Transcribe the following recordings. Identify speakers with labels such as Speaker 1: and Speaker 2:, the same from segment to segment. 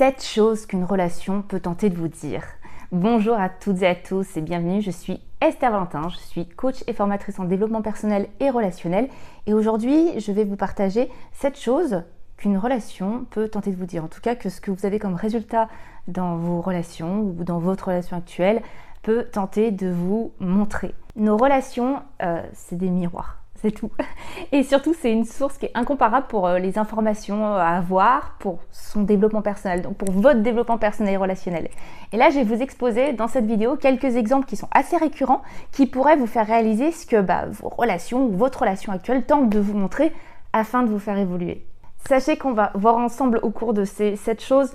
Speaker 1: 7 choses qu'une relation peut tenter de vous dire. Bonjour à toutes et à tous et bienvenue, je suis Esther Valentin, je suis coach et formatrice en développement personnel et relationnel et aujourd'hui je vais vous partager 7 choses qu'une relation peut tenter de vous dire. En tout cas que ce que vous avez comme résultat dans vos relations ou dans votre relation actuelle peut tenter de vous montrer. Nos relations, c'est des miroirs. C'est tout. Et surtout, c'est une source qui est incomparable pour les informations à avoir, pour son développement personnel, donc pour votre développement personnel et relationnel. Et là, je vais vous exposer dans cette vidéo quelques exemples qui sont assez récurrents, qui pourraient vous faire réaliser ce que vos relations ou votre relation actuelle tentent de vous montrer afin de vous faire évoluer. Sachez qu'on va voir ensemble au cours de ces 7 choses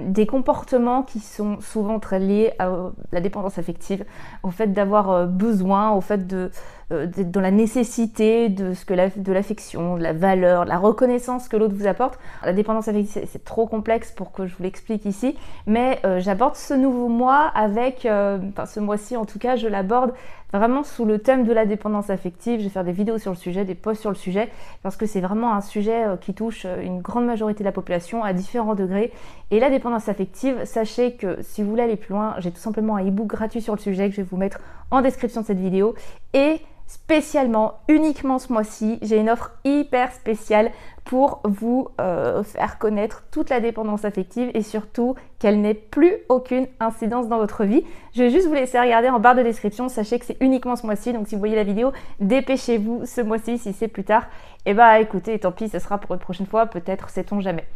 Speaker 1: des comportements qui sont souvent très liés à la dépendance affective, au fait d'avoir besoin, au fait d'être dans la nécessité de l'affection, de la valeur, de la reconnaissance que l'autre vous apporte. La dépendance affective, c'est trop complexe pour que je vous l'explique ici, mais j'aborde ce nouveau mois avec, ce mois-ci en tout cas, je l'aborde vraiment sous le thème de la dépendance affective. Je vais faire des vidéos sur le sujet, des posts sur le sujet, parce que c'est vraiment un sujet qui touche une grande majorité de la population à différents degrés. Et la dépendance affective, sachez que si vous voulez aller plus loin, j'ai tout simplement un e-book gratuit sur le sujet que je vais vous mettre en description de cette vidéo. Et spécialement, uniquement ce mois-ci, j'ai une offre hyper spéciale pour vous faire connaître toute la dépendance affective et surtout qu'elle n'ait plus aucune incidence dans votre vie. Je vais juste vous laisser regarder en barre de description, sachez que c'est uniquement ce mois-ci, donc si vous voyez la vidéo, dépêchez-vous ce mois-ci. Si c'est plus tard, écoutez, tant pis, ce sera pour une prochaine fois, peut-être, sait-on jamais.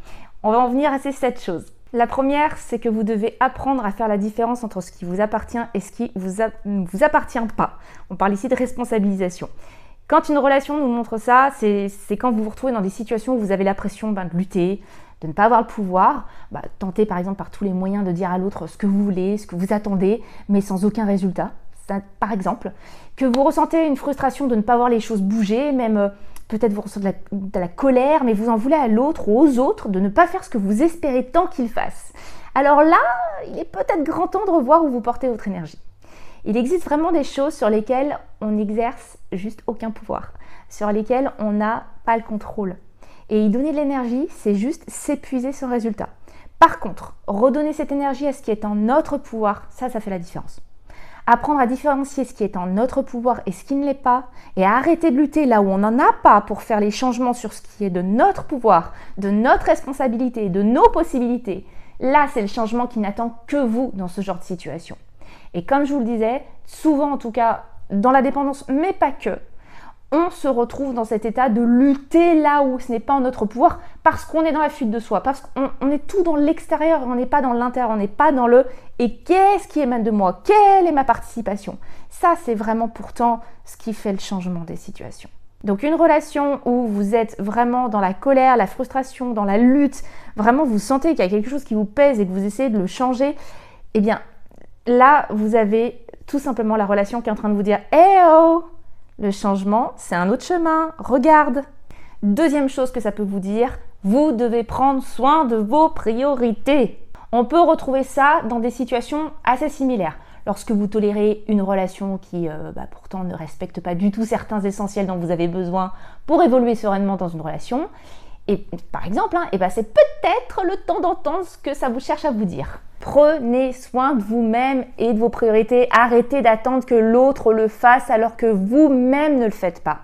Speaker 1: On va en venir à ces 7 choses. La première, c'est que vous devez apprendre à faire la différence entre ce qui vous appartient et ce qui ne vous appartient pas. On parle ici de responsabilisation. Quand une relation nous montre ça, c'est quand vous vous retrouvez dans des situations où vous avez l'impression de lutter, de ne pas avoir le pouvoir, tentez par exemple par tous les moyens de dire à l'autre ce que vous voulez, ce que vous attendez, mais sans aucun résultat. Ça, par exemple, que vous ressentez une frustration de ne pas voir les choses bouger, même peut-être vous ressentez de la colère, mais vous en voulez à l'autre ou aux autres de ne pas faire ce que vous espérez tant qu'ils fassent. Alors là, il est peut-être grand temps de revoir où vous portez votre énergie. Il existe vraiment des choses sur lesquelles on n'exerce juste aucun pouvoir, sur lesquelles on n'a pas le contrôle. Et y donner de l'énergie, c'est juste s'épuiser sans résultat. Par contre, redonner cette énergie à ce qui est en notre pouvoir, ça fait la différence. Apprendre à différencier ce qui est en notre pouvoir et ce qui ne l'est pas, et à arrêter de lutter là où on n'en a pas pour faire les changements sur ce qui est de notre pouvoir, de notre responsabilité, de nos possibilités. Là, c'est le changement qui n'attend que vous dans ce genre de situation. Et comme je vous le disais, souvent en tout cas, dans la dépendance, mais pas que, on se retrouve dans cet état de lutter là où ce n'est pas en notre pouvoir parce qu'on est dans la fuite de soi, parce qu'on est tout dans l'extérieur, on n'est pas dans l'intérieur, on n'est pas dans le « et qu'est-ce qui émane de moi ? Quelle est ma participation ?» Ça, c'est vraiment pourtant ce qui fait le changement des situations. Donc une relation où vous êtes vraiment dans la colère, la frustration, dans la lutte, vraiment vous sentez qu'il y a quelque chose qui vous pèse et que vous essayez de le changer, eh bien là, vous avez tout simplement la relation qui est en train de vous dire « Eh oh !» Le changement, c'est un autre chemin, regarde. Deuxième chose que ça peut vous dire, vous devez prendre soin de vos priorités. On peut retrouver ça dans des situations assez similaires. Lorsque vous tolérez une relation qui pourtant ne respecte pas du tout certains essentiels dont vous avez besoin pour évoluer sereinement dans une relation, et par exemple, c'est peut-être le temps d'entendre ce que ça vous cherche à vous dire. Prenez soin de vous-même et de vos priorités. Arrêtez d'attendre que l'autre le fasse alors que vous-même ne le faites pas.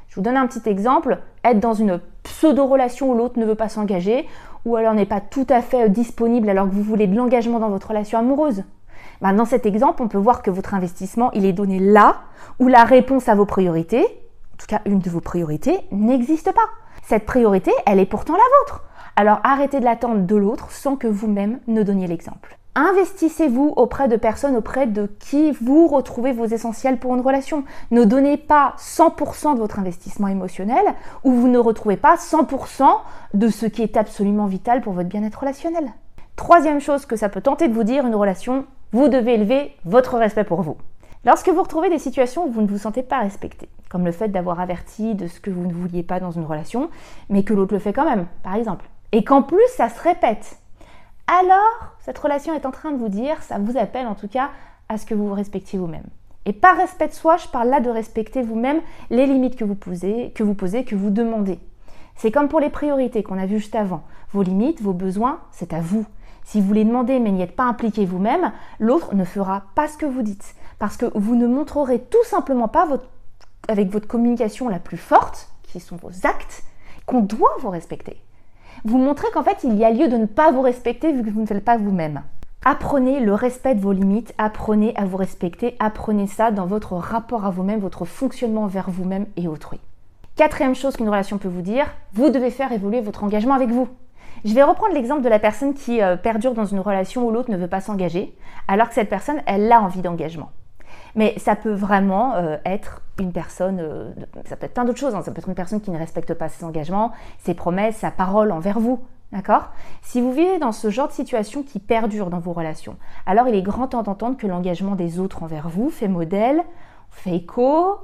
Speaker 1: Je vous donne un petit exemple. Être dans une pseudo-relation où l'autre ne veut pas s'engager ou alors n'est pas tout à fait disponible alors que vous voulez de l'engagement dans votre relation amoureuse. Dans cet exemple, on peut voir que votre investissement, il est donné là où la réponse à vos priorités, en tout cas une de vos priorités, n'existe pas. Cette priorité, elle est pourtant la vôtre. Alors arrêtez de l'attendre de l'autre sans que vous-même ne donniez l'exemple. Investissez-vous auprès de personnes auprès de qui vous retrouvez vos essentiels pour une relation. Ne donnez pas 100% de votre investissement émotionnel où vous ne retrouvez pas 100% de ce qui est absolument vital pour votre bien-être relationnel. Troisième chose que ça peut tenter de vous dire, une relation, vous devez élever votre respect pour vous. Lorsque vous retrouvez des situations où vous ne vous sentez pas respecté, comme le fait d'avoir averti de ce que vous ne vouliez pas dans une relation, mais que l'autre le fait quand même, par exemple, et qu'en plus ça se répète, alors cette relation est en train de vous dire, ça vous appelle en tout cas à ce que vous vous respectiez vous-même. Et par respect de soi, je parle là de respecter vous-même les limites que vous posez, que vous demandez. C'est comme pour les priorités qu'on a vues juste avant. Vos limites, vos besoins, c'est à vous. Si vous les demandez mais n'y êtes pas impliqué vous-même, l'autre ne fera pas ce que vous dites. Parce que vous ne montrerez tout simplement pas avec votre communication la plus forte, qui sont vos actes, qu'on doit vous respecter. Vous montrez qu'en fait, il y a lieu de ne pas vous respecter vu que vous ne faites pas vous-même. Apprenez le respect de vos limites, apprenez à vous respecter, apprenez ça dans votre rapport à vous-même, votre fonctionnement vers vous-même et autrui. Quatrième chose qu'une relation peut vous dire, vous devez faire évoluer votre engagement avec vous. Je vais reprendre l'exemple de la personne qui perdure dans une relation où l'autre ne veut pas s'engager, alors que cette personne, elle a envie d'engagement. Mais ça peut vraiment être une personne, ça peut être plein d'autres choses, hein. Ça peut être une personne qui ne respecte pas ses engagements, ses promesses, sa parole envers vous. D'accord ? Si vous vivez dans ce genre de situation qui perdure dans vos relations, alors il est grand temps d'entendre que l'engagement des autres envers vous fait modèle, fait écho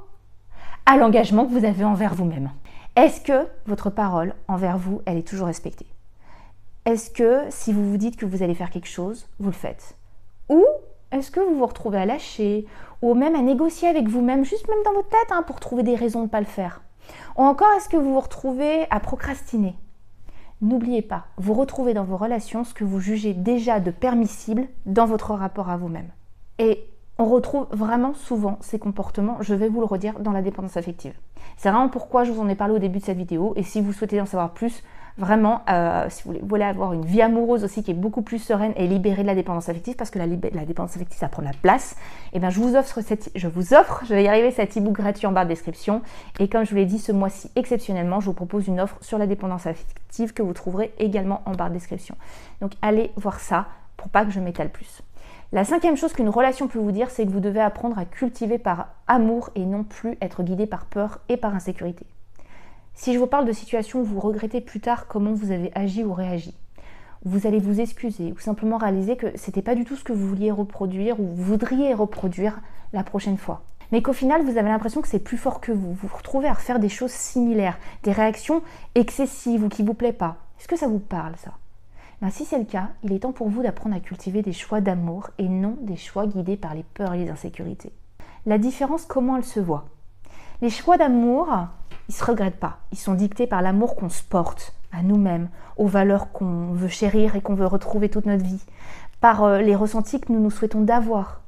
Speaker 1: à l'engagement que vous avez envers vous-même. Est-ce que votre parole envers vous, elle est toujours respectée ? Est-ce que si vous vous dites que vous allez faire quelque chose, vous le faites ? Ou est-ce que vous vous retrouvez à lâcher ou même à négocier avec vous-même, juste même dans votre tête, pour trouver des raisons de ne pas le faire ? Ou encore, est-ce que vous vous retrouvez à procrastiner ? N'oubliez pas, vous retrouvez dans vos relations ce que vous jugez déjà de permissible dans votre rapport à vous-même. Et on retrouve vraiment souvent ces comportements, je vais vous le redire, dans la dépendance affective. C'est vraiment pourquoi je vous en ai parlé au début de cette vidéo. Et si vous souhaitez en savoir plus, vraiment, si vous voulez avoir une vie amoureuse aussi qui est beaucoup plus sereine et libérée de la dépendance affective, parce que la dépendance affective, ça prend de la place, et bien je vous offre, je vais y arriver, cet e-book gratuit en barre de description. Et comme je vous l'ai dit, ce mois-ci, exceptionnellement, je vous propose une offre sur la dépendance affective que vous trouverez également en barre de description. Donc allez voir ça pour pas que je m'étale plus. La cinquième chose qu'une relation peut vous dire, c'est que vous devez apprendre à cultiver par amour et non plus être guidé par peur et par insécurité. Si je vous parle de situations où vous regrettez plus tard comment vous avez agi ou réagi, vous allez vous excuser ou simplement réaliser que c'était pas du tout ce que vous vouliez reproduire ou vous voudriez reproduire la prochaine fois. Mais qu'au final, vous avez l'impression que c'est plus fort que vous. Vous vous retrouvez à refaire des choses similaires, des réactions excessives ou qui vous plaisent pas. Est-ce que ça vous parle, ça ? Si c'est le cas, il est temps pour vous d'apprendre à cultiver des choix d'amour et non des choix guidés par les peurs et les insécurités. La différence, comment elle se voit ? Les choix d'amour, ils ne se regrettent pas. Ils sont dictés par l'amour qu'on se porte à nous-mêmes, aux valeurs qu'on veut chérir et qu'on veut retrouver toute notre vie, par les ressentis que nous souhaitons d'avoir.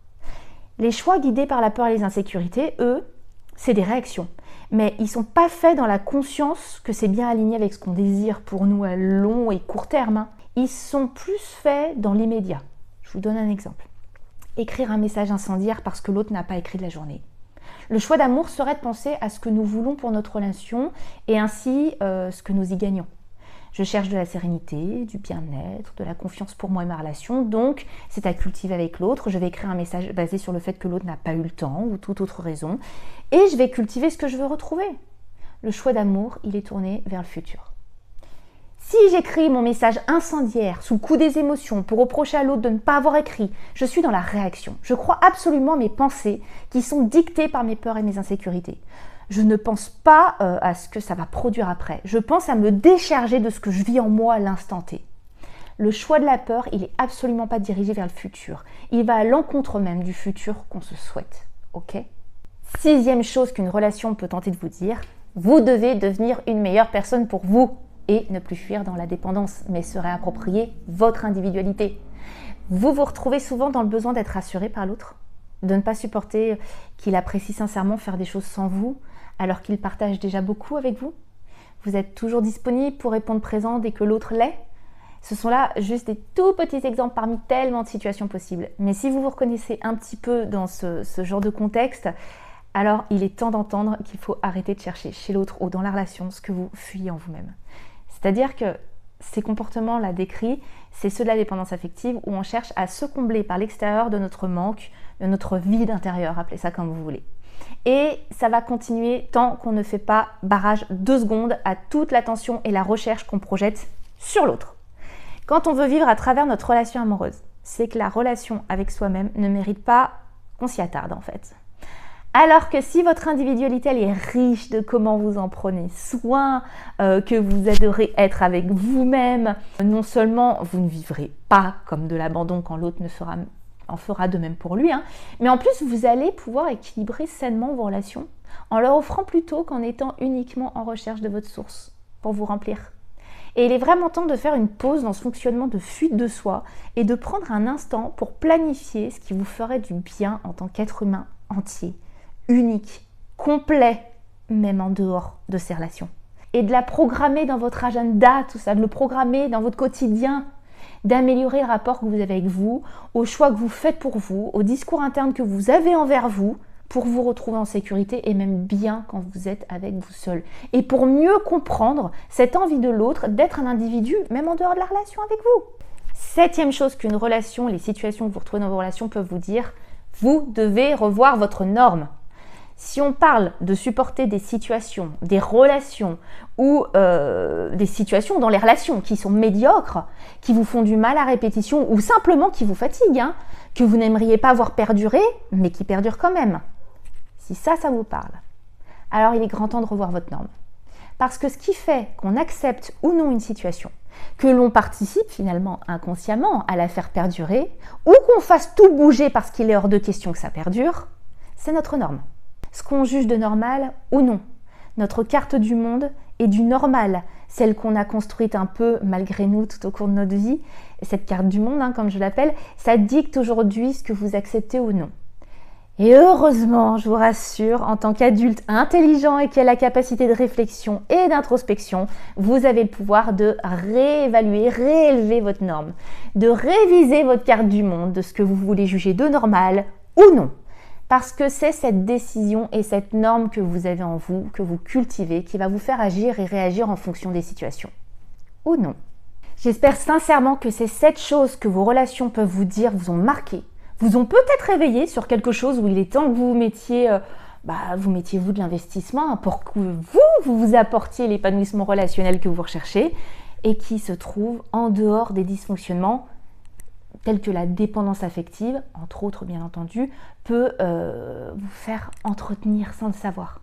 Speaker 1: Les choix guidés par la peur et les insécurités, eux, c'est des réactions. Mais ils ne sont pas faits dans la conscience que c'est bien aligné avec ce qu'on désire pour nous à long et court terme. Ils sont plus faits dans l'immédiat. Je vous donne un exemple. Écrire un message incendiaire parce que l'autre n'a pas écrit de la journée. Le choix d'amour serait de penser à ce que nous voulons pour notre relation et ainsi ce que nous y gagnons. Je cherche de la sérénité, du bien-être, de la confiance pour moi et ma relation, donc c'est à cultiver avec l'autre. Je vais écrire un message basé sur le fait que l'autre n'a pas eu le temps ou toute autre raison et je vais cultiver ce que je veux retrouver. Le choix d'amour, il est tourné vers le futur. Si j'écris mon message incendiaire sous le coup des émotions pour reprocher à l'autre de ne pas avoir écrit, je suis dans la réaction. Je crois absolument à mes pensées qui sont dictées par mes peurs et mes insécurités. Je ne pense pas à ce que ça va produire après. Je pense à me décharger de ce que je vis en moi à l'instant T. Le choix de la peur, il n'est absolument pas dirigé vers le futur. Il va à l'encontre même du futur qu'on se souhaite. Ok ? Sixième chose qu'une relation peut tenter de vous dire, vous devez devenir une meilleure personne pour vous. Et ne plus fuir dans la dépendance, mais se réapproprier votre individualité. Vous vous retrouvez souvent dans le besoin d'être rassuré par l'autre, de ne pas supporter qu'il apprécie sincèrement faire des choses sans vous, alors qu'il partage déjà beaucoup avec vous. Vous êtes toujours disponible pour répondre présent dès que l'autre l'est. Ce sont là juste des tout petits exemples parmi tellement de situations possibles. Mais si vous vous reconnaissez un petit peu dans ce genre de contexte, alors il est temps d'entendre qu'il faut arrêter de chercher chez l'autre ou dans la relation ce que vous fuyez en vous-même. C'est-à-dire que ces comportements-là décrits, c'est ceux de la dépendance affective où on cherche à se combler par l'extérieur de notre manque, de notre vide intérieur, appelez ça comme vous voulez. Et ça va continuer tant qu'on ne fait pas barrage 2 secondes à toute l'attention et la recherche qu'on projette sur l'autre. Quand on veut vivre à travers notre relation amoureuse, c'est que la relation avec soi-même ne mérite pas qu'on s'y attarde en fait. Alors que si votre individualité elle est riche de comment vous en prenez soin, que vous adorez être avec vous-même, non seulement vous ne vivrez pas comme de l'abandon quand l'autre en fera de même pour lui, mais en plus vous allez pouvoir équilibrer sainement vos relations en leur offrant plutôt qu'en étant uniquement en recherche de votre source. pour vous remplir. Et il est vraiment temps de faire une pause dans ce fonctionnement de fuite de soi et de prendre un instant pour planifier ce qui vous ferait du bien en tant qu'être humain entier, unique, complet, même en dehors de ces relations. Et de la programmer dans votre agenda, tout ça, de le programmer dans votre quotidien, d'améliorer le rapport que vous avez avec vous, aux choix que vous faites pour vous, au discours interne que vous avez envers vous, pour vous retrouver en sécurité et même bien quand vous êtes avec vous seul. Et pour mieux comprendre cette envie de l'autre d'être un individu, même en dehors de la relation avec vous. 7e chose qu'une relation, les situations que vous retrouvez dans vos relations peuvent vous dire, vous devez revoir votre norme. Si on parle de supporter des situations, des relations ou des situations dans les relations qui sont médiocres, qui vous font du mal à répétition ou simplement qui vous fatiguent, que vous n'aimeriez pas voir perdurer, mais qui perdurent quand même. Si ça vous parle, alors il est grand temps de revoir votre norme. Parce que ce qui fait qu'on accepte ou non une situation, que l'on participe finalement inconsciemment à la faire perdurer, ou qu'on fasse tout bouger parce qu'il est hors de question que ça perdure, c'est notre norme. Ce qu'on juge de normal ou non. Notre carte du monde est du normal, celle qu'on a construite un peu malgré nous tout au cours de notre vie. Et cette carte du monde, comme je l'appelle, ça dicte aujourd'hui ce que vous acceptez ou non. Et heureusement, je vous rassure, en tant qu'adulte intelligent et qui a la capacité de réflexion et d'introspection, vous avez le pouvoir de réévaluer, réélever votre norme, de réviser votre carte du monde, de ce que vous voulez juger de normal ou non. Parce que c'est cette décision et cette norme que vous avez en vous, que vous cultivez, qui va vous faire agir et réagir en fonction des situations. Ou non. J'espère sincèrement que ces 7 choses que vos relations peuvent vous dire vous ont marqué, vous ont peut-être réveillé sur quelque chose où il est temps que vous mettiez vous de l'investissement pour que vous apportiez l'épanouissement relationnel que vous recherchez et qui se trouve en dehors des dysfonctionnements tels que la dépendance affective, entre autres bien entendu, peut vous faire entretenir sans le savoir.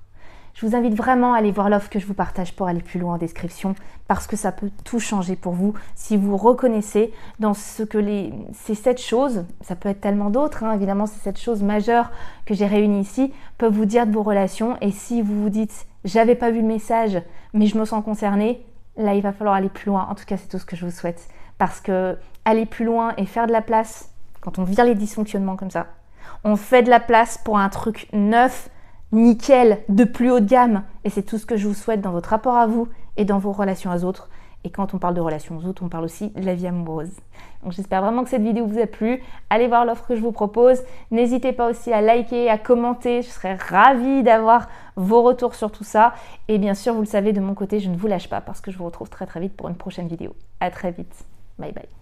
Speaker 1: Je vous invite vraiment à aller voir l'offre que je vous partage pour aller plus loin en description parce que ça peut tout changer pour vous si vous reconnaissez dans ce que ces 7 choses, ça peut être tellement d'autres, évidemment ces 7 choses majeures que j'ai réunies ici, peuvent vous dire de vos relations et si vous vous dites « j'avais pas vu le message mais je me sens concernée », là il va falloir aller plus loin, en tout cas c'est tout ce que je vous souhaite parce que aller plus loin et faire de la place, quand on vire les dysfonctionnements comme ça, on fait de la place pour un truc neuf, nickel, de plus haut de gamme. Et c'est tout ce que je vous souhaite dans votre rapport à vous et dans vos relations aux autres. Et quand on parle de relations aux autres, on parle aussi de la vie amoureuse. Donc j'espère vraiment que cette vidéo vous a plu. Allez voir l'offre que je vous propose. N'hésitez pas aussi à liker, à commenter. Je serais ravie d'avoir vos retours sur tout ça. Et bien sûr, vous le savez, de mon côté, je ne vous lâche pas parce que je vous retrouve très très vite pour une prochaine vidéo. À très vite. Bye bye.